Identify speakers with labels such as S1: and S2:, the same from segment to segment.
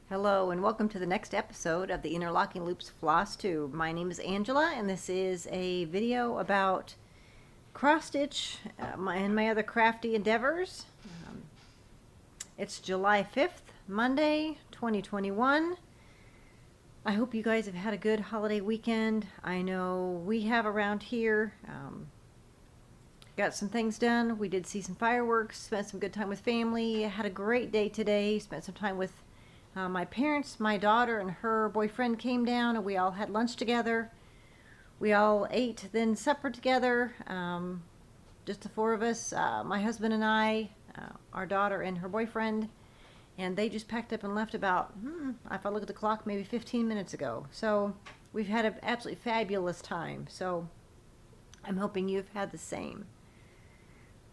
S1: Hello and welcome to the next episode of the Interlocking Loops Flosstube. My name is Angela and this is a video about cross stitch and my other crafty endeavors. It's July 5th, Monday, 2021. I hope you guys have had a good holiday weekend. I know we have around here. Got some things done. We did see some fireworks, spent some good time with family, had a great day today, spent some time with my parents. My daughter and her boyfriend came down and we all had lunch together. We all ate then supper together, just the four of us, my husband and I, our daughter and her boyfriend, and they just packed up and left about, if I look at the clock, maybe 15 minutes ago. So we've had an absolutely fabulous time. So I'm hoping you've had the same.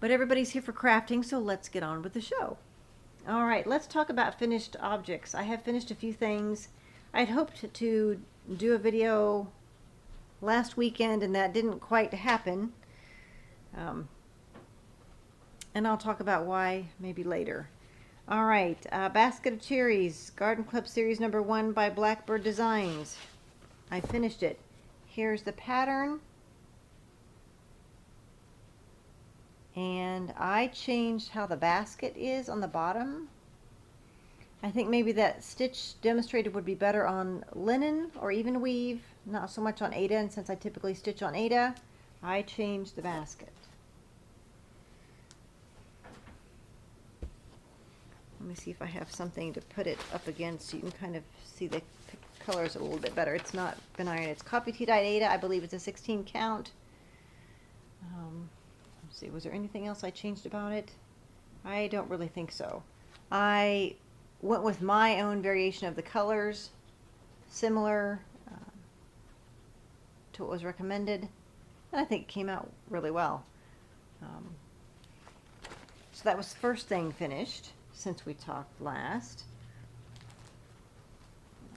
S1: But everybody's here for crafting, so let's get on with the show. All right, let's talk about finished objects. I have finished a few things. I'd hoped to do a video last weekend, and that didn't quite happen. And I'll talk about why maybe later. All right, Basket of Cherries, Garden Club Series number 1 by Blackbird Designs. I finished it. Here's the pattern. And I changed how the basket is on the bottom. I think maybe that stitch demonstrated would be better on linen or even weave, not so much on Aida, and since I typically stitch on Aida, I changed the basket. Let me see if I have something to put it up against so you can kind of see the colors a little bit better. It's not been ironed. It's Copy Tea Dyed Aida. I believe it's a 16 count. Let's see, was there anything else I changed about it? I don't really think so. I went with my own variation of the colors, similar to what was recommended, and I think it came out really well. So that was the first thing finished since we talked last.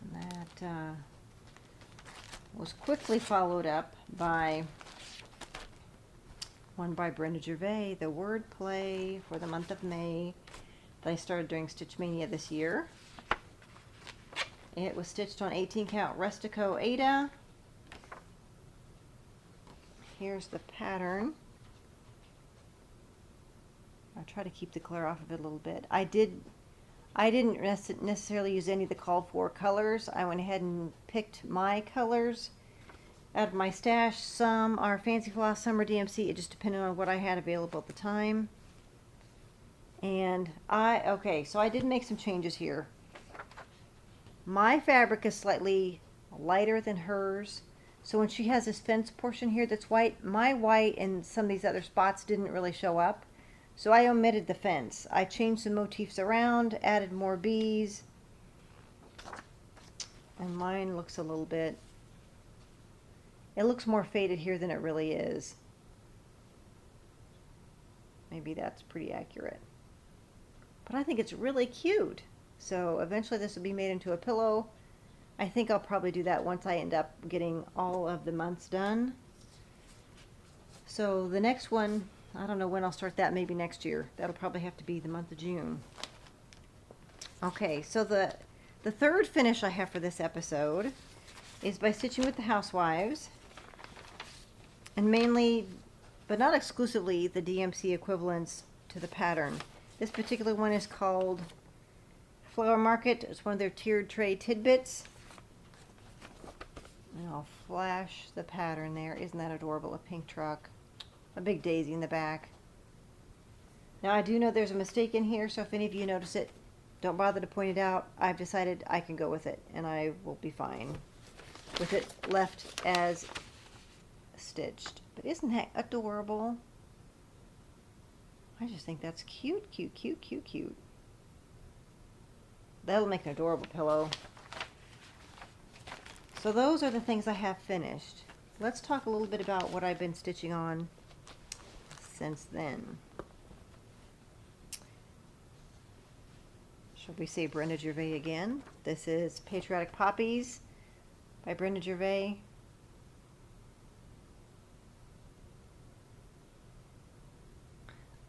S1: And that was quickly followed up by one by Brenda Gervais, the wordplay for the month of May that I started during Stitch Mania this year. It was stitched on 18 count Rustico Aida. Here's the pattern. I'll try to keep the glare off of it a little bit. I didn't necessarily use any of the called for colors. I went ahead and picked my colors out of my stash. Some are Fancy Floss, some are DMC. It just depended on what I had available at the time. And okay, so I did make some changes here. My fabric is slightly lighter than hers. So when she has this fence portion here that's white, my white and some of these other spots didn't really show up. So I omitted the fence. I changed some motifs around, added more bees. And mine looks a little bit, it looks more faded here than it really is. Maybe that's pretty accurate. But I think it's really cute. So eventually this will be made into a pillow. I think I'll probably do that once I end up getting all of the months done. So the next one, I don't know when I'll start that, maybe next year. That'll probably have to be the month of June. Okay, so the third finish I have for this episode is by Stitching with the Housewives. And mainly, but not exclusively, the DMC equivalents to the pattern. This particular one is called Flower Market. It's one of their tiered tray tidbits. And I'll flash the pattern there. Isn't that adorable? A pink truck. A big daisy in the back. Now I do know there's a mistake in here, so if any of you notice it, don't bother to point it out. I've decided I can go with it, and I will be fine with it left as stitched. But isn't that adorable? I just think that's cute, cute, cute, cute, cute. That'll make an adorable pillow. So those are the things I have finished. Let's talk a little bit about what I've been stitching on since then. Shall we say Brenda Gervais again? This is Patriotic Poppies by Brenda Gervais.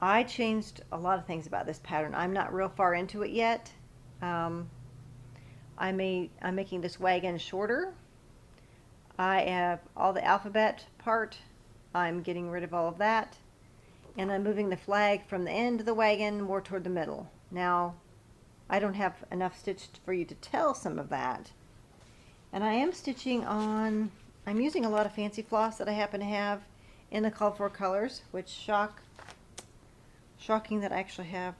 S1: I changed a lot of things about this pattern. I'm not real far into it yet. I'm making this wagon shorter. I have all the alphabet part. I'm getting rid of all of that. And I'm moving the flag from the end of the wagon more toward the middle. Now, I don't have enough stitched for you to tell some of that. And I am stitching on, I'm using a lot of fancy floss that I happen to have in the called for colors, which shocking that I actually have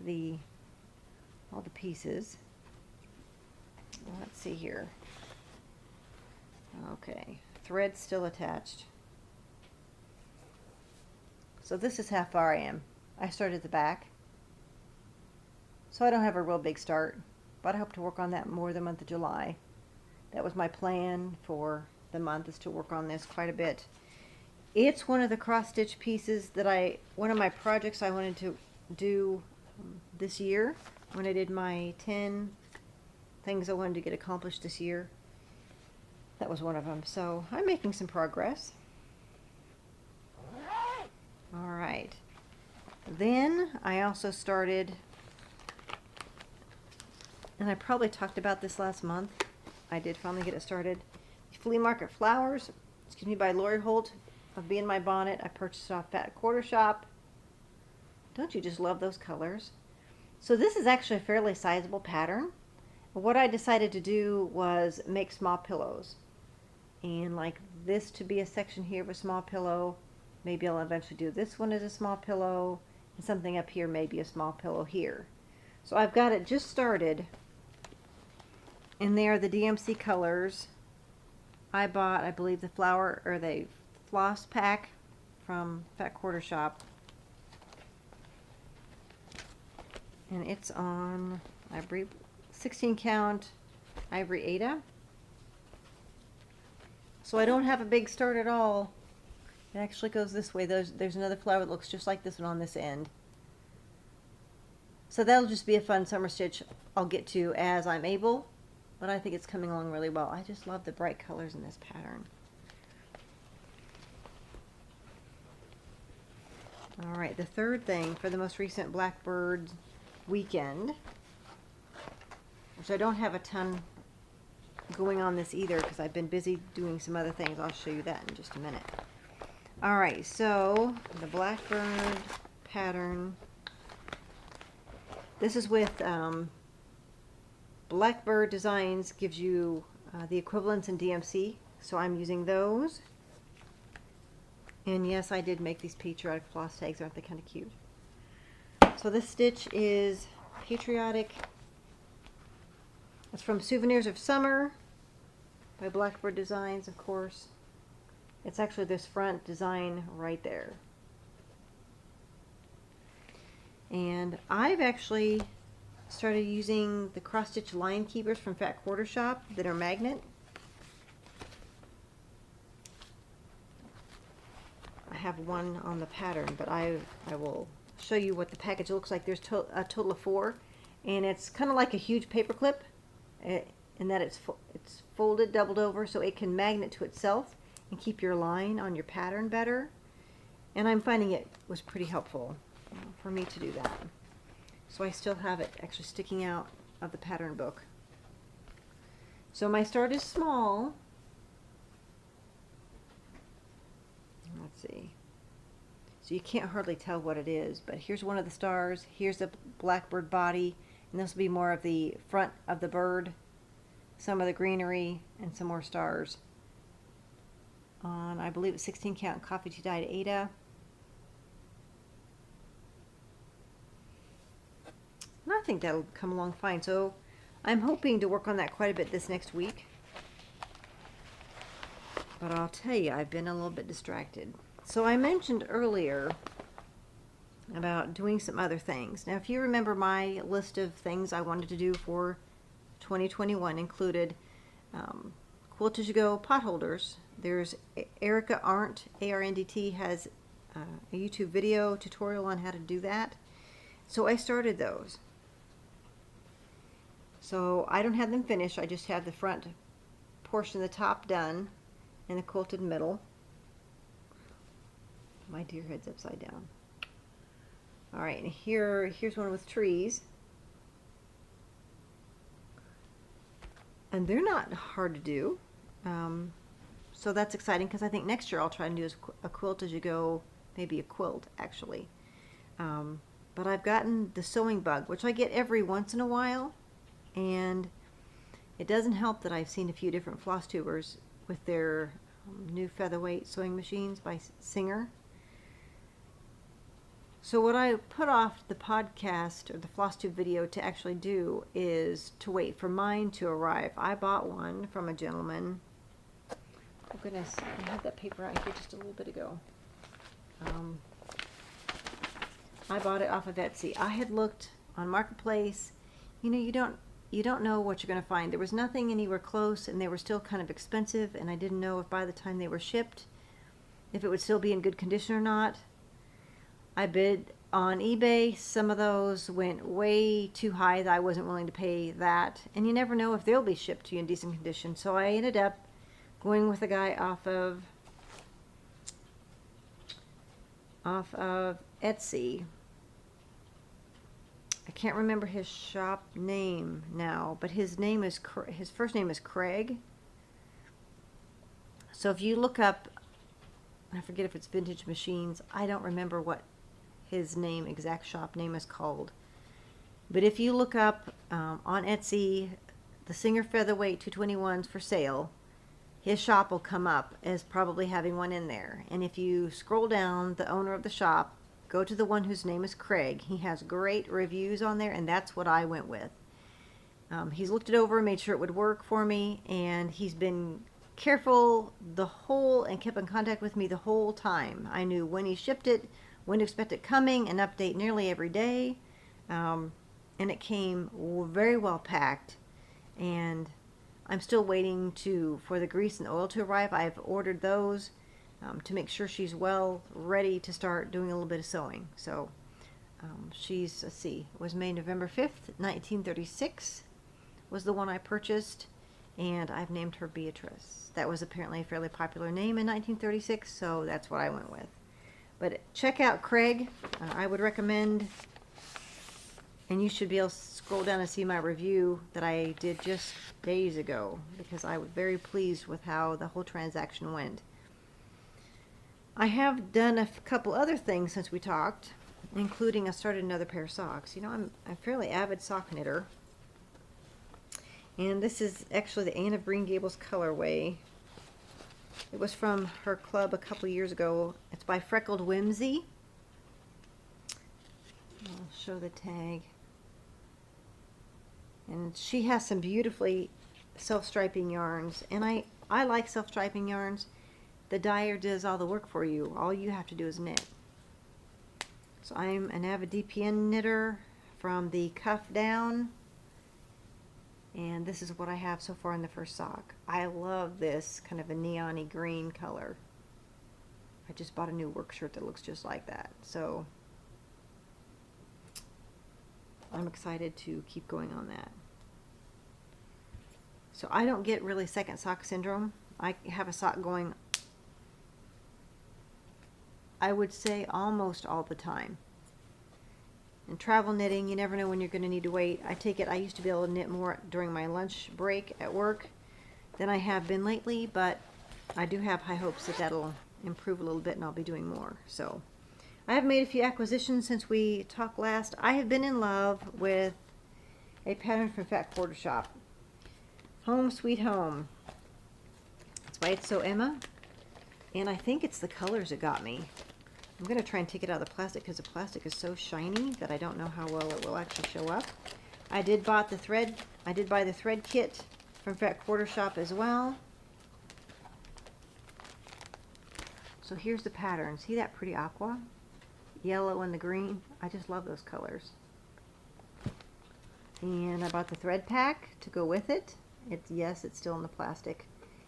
S1: all the pieces. Let's see here. Okay, thread still attached. So this is how far I am. I started at the back. So I don't have a real big start, but I hope to work on that more the month of July. That was my plan for the month, is to work on this quite a bit. It's one of the cross stitch pieces that one of my projects I wanted to do this year when I did my 10 things I wanted to get accomplished this year. That was one of them. So I'm making some progress. All right. Then I also started, and I probably talked about this last month. I did finally get it started. Flea Market Flowers, by Lori Holt of Be in My Bonnet. I purchased it off Fat Quarter Shop. Don't you just love those colors? So this is actually a fairly sizable pattern. What I decided to do was make small pillows. And like this to be a section here of a small pillow. Maybe I'll eventually do this one as a small pillow. And something up here, maybe a small pillow here. So I've got it just started. And they are the DMC colors. I bought, I believe, the floss pack from Fat Quarter Shop. And it's on, I believe, 16 count Ivory Aida. So I don't have a big start at all. It actually goes this way. There's another flower that looks just like this one on this end. So that'll just be a fun summer stitch I'll get to as I'm able. But I think it's coming along really well. I just love the bright colors in this pattern. Alright, the third thing for the most recent Blackbird weekend, which I don't have a ton going on this either because I've been busy doing some other things. I'll show you that in just a minute. Alright, so the Blackbird pattern. This is with Blackbird Designs, gives you the equivalents in DMC, so I'm using those. And yes, I did make these patriotic floss tags. Aren't they kind of cute? So this stitch is patriotic. It's from Souvenirs of Summer by Blackbird Designs, of course. It's actually this front design right there. And I've actually started using the cross stitch line keepers from Fat Quarter Shop that are magnet. I have one on the pattern, but I will show you what the package looks like. There's a total of 4, and it's kind of like a huge paper clip in that it's folded, doubled over, so it can magnet to itself and keep your line on your pattern better. And I'm finding it was pretty helpful for me to do that. So I still have it actually sticking out of the pattern book. So my start is small. Let's see. So you can't hardly tell what it is, but here's one of the stars. Here's the Blackbird body, and this will be more of the front of the bird, some of the greenery, and some more stars. On, I believe it's 16 count coffee tea dyed Aida. And I think that'll come along fine. So I'm hoping to work on that quite a bit this next week. But I'll tell you, I've been a little bit distracted. So I mentioned earlier about doing some other things. Now, if you remember, my list of things I wanted to do for 2021 included Quilt As You Go pot holders. There's Erica Arndt, A-R-N-D-T, has a YouTube video tutorial on how to do that. So I started those. So I don't have them finished. I just have the front portion of the top done and the quilted middle. My deer head's upside down. Alright, and here's one with trees. and they're not hard to do. So that's exciting because I think next year I'll try and do a quilt as you go, maybe a quilt actually. But I've gotten the sewing bug, which I get every once in a while, and it doesn't help that I've seen a few different Flosstubers with their new featherweight sewing machines by Singer. So what I put off the podcast or the Flosstube video to actually do is to wait for mine to arrive. I bought one from a gentleman. Oh goodness, I had that paper out here just a little bit ago. I bought it off of Etsy. I had looked on Marketplace. You know, you don't know what you're going to find. There was nothing anywhere close, and they were still kind of expensive, and I didn't know if by the time they were shipped, if it would still be in good condition or not. I bid on eBay. Some of those went way too high that I wasn't willing to pay that, and you never know if they'll be shipped to you in decent condition. So I ended up going with a guy off of Etsy. I can't remember his shop name now, but his first name is Craig. So if you look up, I forget if it's Vintage Machines. I don't remember what his exact shop name is called. But if you look up on Etsy, the Singer Featherweight 221s for sale, his shop will come up as probably having one in there. And if you scroll down, the owner of the shop, go to the one whose name is Craig. He has great reviews on there, and that's what I went with. He's looked it over, made sure it would work for me, and he's been careful and kept in contact with me the whole time. I knew when he shipped it, when to expect it coming, and update nearly every day. And it came very well packed, and I'm still waiting for the grease and oil to arrive. I've ordered those to make sure she's well ready to start doing a little bit of sewing. So let's see, it was made November 5th, 1936 was the one I purchased, and I've named her Beatrice. That was apparently a fairly popular name in 1936, so that's what I went with. But check out Craig. I would recommend, and you should be able to scroll down and see my review that I did just days ago, because I was very pleased with how the whole transaction went. I have done a couple other things since we talked, including I started another pair of socks. You know, I'm a fairly avid sock knitter. And this is actually the Anne of Green Gables colorway. It was from her club a couple years ago. It's by Freckled Whimsy. I'll show the tag. And she has some beautifully self-striping yarns. And I like self-striping yarns. The dyer does all the work for you. All you have to do is knit. So I'm an avid DPN knitter from the cuff down. And this is what I have so far in the first sock. I love this kind of a neon-y green color. I just bought a new work shirt that looks just like that. So I'm excited to keep going on that. So I don't get really second sock syndrome. I have a sock going, I would say, almost all the time. In travel knitting, you never know when you're going to need to wait. I take it I used to be able to knit more during my lunch break at work than I have been lately, but I do have high hopes that that'll improve a little bit and I'll be doing more. So I have made a few acquisitions since we talked last. I have been in love with a pattern from Fat Quarter Shop. Home Sweet Home. That's why it's so Emma. And I think it's the colors that got me. I'm going to try and take it out of the plastic because the plastic is so shiny that I don't know how well it will actually show up. I did buy the thread kit from Fat Quarter Shop as well. So here's the pattern. See that pretty aqua? Yellow and the green. I just love those colors. And I bought the thread pack to go with it. Yes, it's still in the plastic.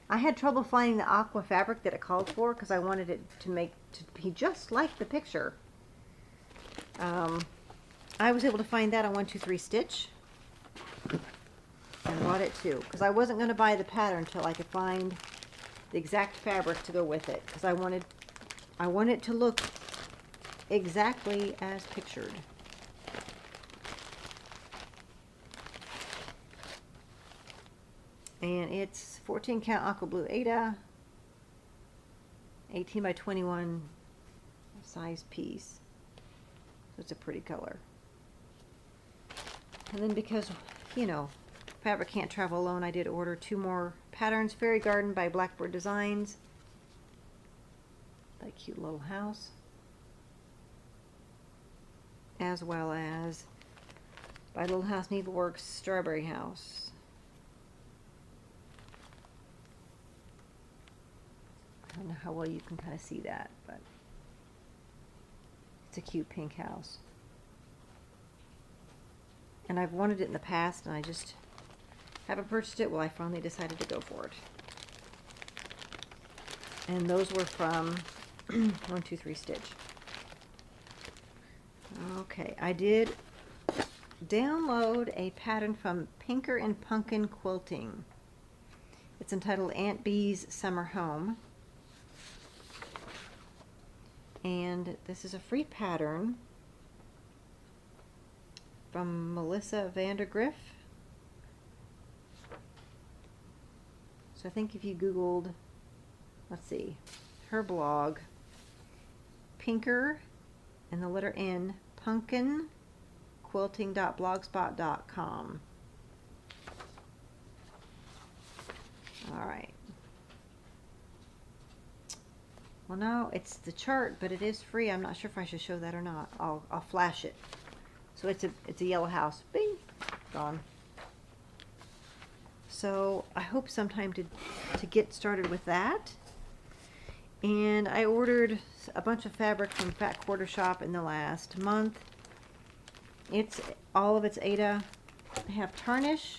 S1: I had trouble finding the aqua fabric that it called for because I wanted it to be just like the picture. I was able to find that on 123 Stitch and bought it too because I wasn't going to buy the pattern until I could find the exact fabric to go with it because I wanted it to look exactly as pictured. And it's 14 count aqua blue Ada, 18 by 21 size piece. So it's a pretty color. And then because, you know, fabric can't travel alone, I did order 2 more patterns. Fairy Garden by Blackbird Designs. That cute little house. As well as by Little House Needleworks Strawberry House. I don't know how well you can kind of see that, but it's a cute pink house. And I've wanted it in the past, and I just haven't purchased it. Well, I finally decided to go for it. And those were from 123 Stitch. Okay, I did download a pattern from Pinker and Punkin Quilting. It's entitled Aunt Bee's Summer Home. And this is a free pattern from Melissa Vandergriff. So I think if you Googled, let's see, her blog, Pinker and the letter N, Punkin quilting.blogspot.com. All right. Well, no, it's the chart, but it is free. I'm not sure if I should show that or not. I'll flash it. So it's a yellow house. Bing, gone. So I hope sometime to get started with that. And I ordered a bunch of fabric from Fat Quarter Shop in the last month. It's all of its Ada. I have tarnish.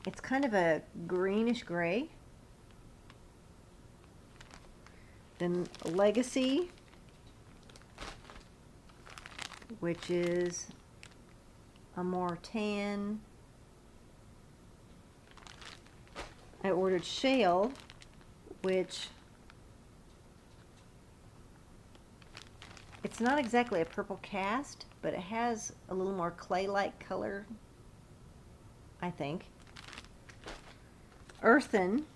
S1: It's kind of a greenish gray. Then Legacy, which is a more tan. I ordered Shale, which it's not exactly a purple cast, but it has a little more clay-like color, I think. Earthen,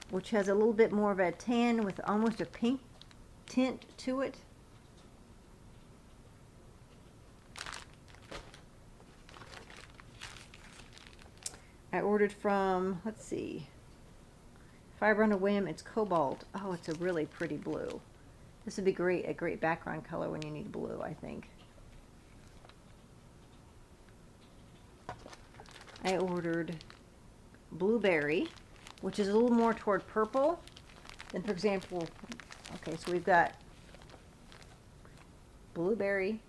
S1: which has a little bit more of a tan with almost a pink tint to it. I ordered from, let's see, Fiber on a Whim. It's Cobalt. Oh, it's a really pretty blue. This would be great, a great background color when you need blue, I think. I ordered Blueberry, which is a little more toward purple than, for example, okay, so we've got Blueberry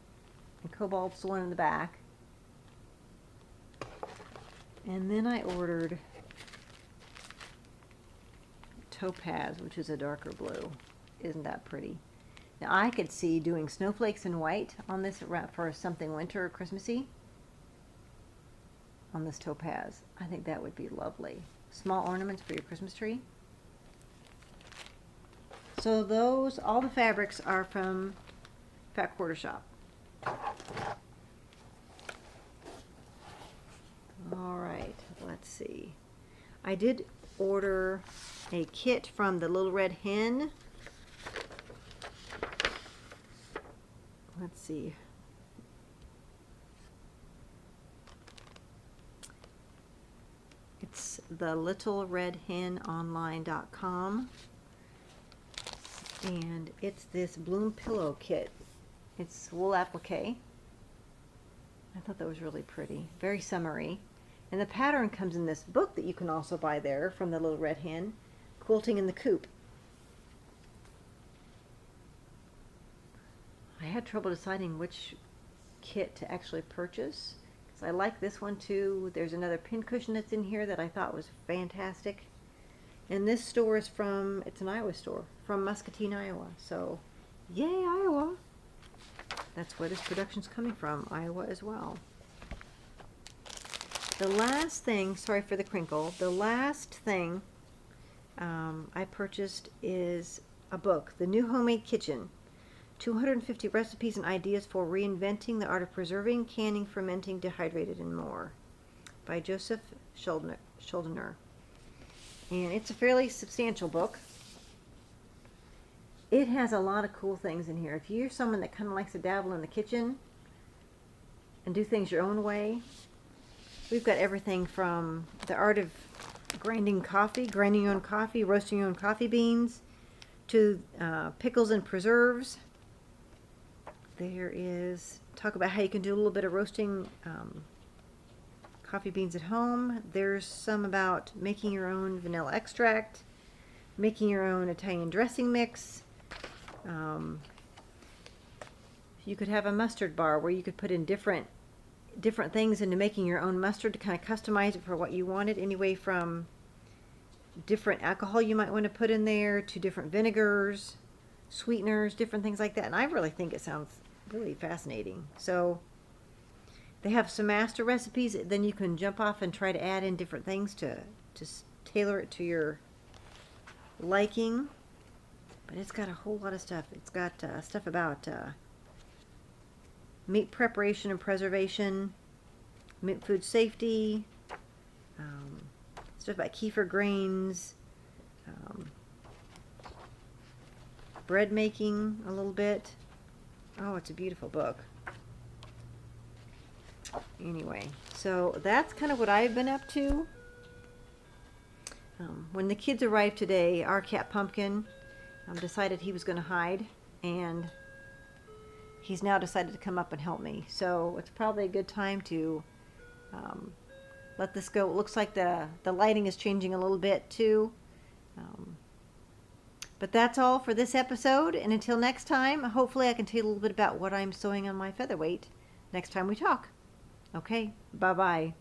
S1: and Cobalt's the one in the back. And then I ordered Topaz, which is a darker blue. Isn't that pretty? Now I could see doing snowflakes in white on this for something winter or Christmassy. On this Topaz. I think that would be lovely. Small ornaments for your Christmas tree. So those, all the fabrics are from Fat Quarter Shop. All right, let's see. I did order a kit from the Little Red Hen. Let's see. It's the littleredhenonline.com, and it's this bloom pillow kit. It's wool applique. I thought that was really pretty, very summery. And the pattern comes in this book that you can also buy there from the Little Red Hen, Quilting in the Coop. I had trouble deciding which kit to actually purchase. I like this one too. There's another pincushion that's in here that I thought was fantastic. And this store is from, it's an Iowa store, from Muscatine, Iowa. So, yay, Iowa. That's where this production's coming from, Iowa as well. The last thing, sorry for the crinkle, the last thing I purchased is a book, The New Homemade Kitchen. 250 recipes and ideas for reinventing the art of preserving, canning, fermenting, dehydrated, and more. by Joseph Schuldiner. And it's a fairly substantial book. It has a lot of cool things in here. If you're someone that kind of likes to dabble in the kitchen and do things your own way, we've got everything from the art of grinding your own coffee, roasting your own coffee beans, to pickles and preserves. There is talk about how you can do a little bit of roasting coffee beans at home. There's some about making your own vanilla extract, making your own Italian dressing mix. You could have a mustard bar where you could put in different things into making your own mustard to kind of customize it for what you wanted, anyway from different alcohol you might want to put in there to different vinegars, sweeteners, different things like that. And I really think it sounds really fascinating. So they have some master recipes. Then you can jump off and try to add in different things to tailor it to your liking. But it's got a whole lot of stuff. It's got stuff about meat preparation and preservation, meat food safety, stuff about kefir grains, bread making a little bit. Oh, it's a beautiful book. Anyway, so that's kind of what I've been up to. When the kids arrived today, our cat Pumpkin decided he was going to hide, and he's now decided to come up and help me. So it's probably a good time to let this go. It looks like the lighting is changing a little bit too. But that's all for this episode, and until next time, hopefully I can tell you a little bit about what I'm sewing on my featherweight next time we talk. Okay, bye-bye.